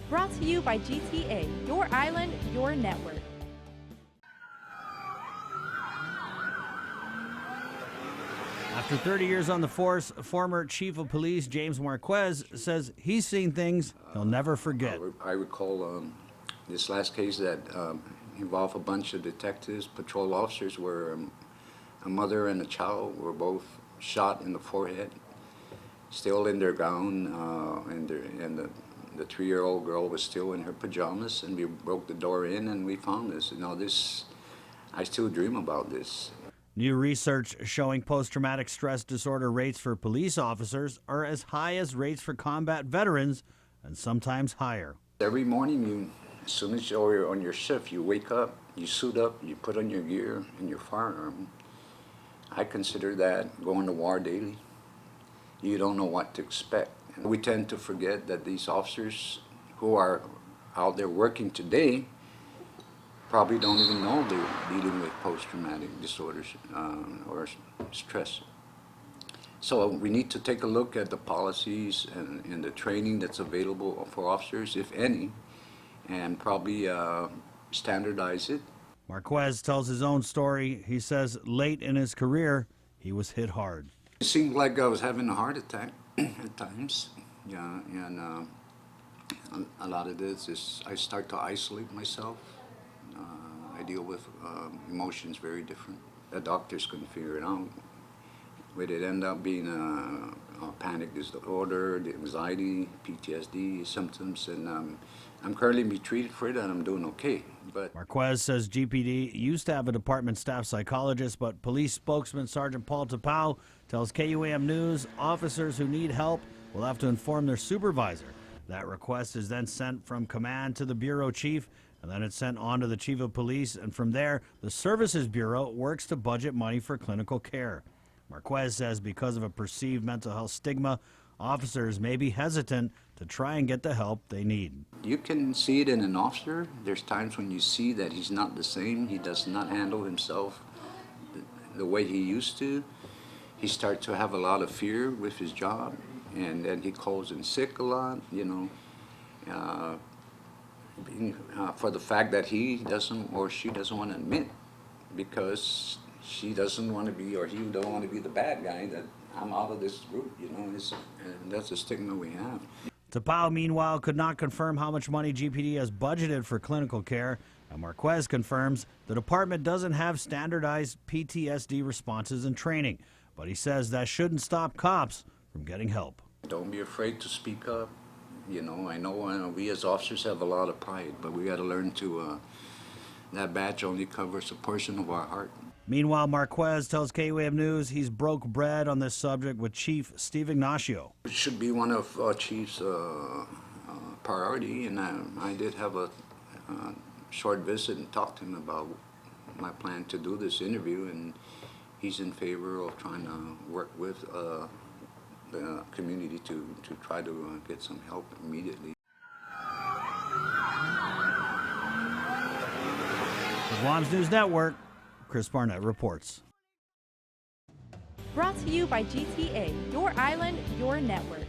Brought to you by GTA, your island, your network. After 30 years on the force, former Chief of Police James Marquez says he's seen things he'll never forget. I recall this last case that involved a bunch of detectives, patrol officers, where a mother and a child were both shot in the forehead, still in their gown, and the 3-year-old girl was still in her pajamas, and we broke the door in and we found this. You know, I still dream about this. New research showing post-traumatic stress disorder rates for police officers are as high as rates for combat veterans, and sometimes higher. Every morning, as soon as you're on your shift, you wake up, you suit up, you put on your gear and your firearm. I consider that going to war daily. You don't know what to expect. And we tend to forget that these officers who are out there working today probably don't even know they're dealing with post-traumatic disorders or stress. So we need to take a look at the policies and the training that's available for officers, if any, and probably standardize it. Marquez tells his own story. He says late in his career, he was hit hard. It seemed like I was having a heart attack at times. Yeah, and a lot of this is I start to isolate myself. I deal with emotions very different. The doctors couldn't figure it out. But it ended up being a panic disorder, the anxiety, PTSD symptoms, and I'm currently being treated for it, and I'm doing okay. But Marquez says GPD used to have a department staff psychologist, but police spokesman Sergeant Paul Tapau tells KUAM News officers who need help will have to inform their supervisor. That request is then sent from command to the bureau chief, and then it's sent on to the chief of police, and from there, the Services Bureau works to budget money for clinical care. Marquez says because of a perceived mental health stigma, officers may be hesitant to try and get the help they need. You can see it in an officer. There's times when you see that he's not the same. He does not handle himself the way he used to. He starts to have a lot of fear with his job, and then he calls in sick a lot, you know. For the fact that he doesn't or she doesn't want to admit, because she doesn't want to be, or he don't want to be the bad guy, that I'm out of this group, you know, and that's a stigma we have. Tapau, meanwhile, could not confirm how much money GPD has budgeted for clinical care, and Marquez confirms the department doesn't have standardized PTSD responses and training, but he says that shouldn't stop cops from getting help. Don't be afraid to speak up. You know, I know we as officers have a lot of pride, but we got to learn to, that badge only covers a portion of our heart. Meanwhile, Marquez tells KUAM News he's broke bread on this subject with Chief Steve Ignacio. It should be one of our chief's priority, and I did have a short visit and talked to him about my plan to do this interview, and he's in favor of trying to work with the community to try to get some help immediately. The Guam's News Network, Chris Barnett reports. Brought to you by GTA, your island, your network.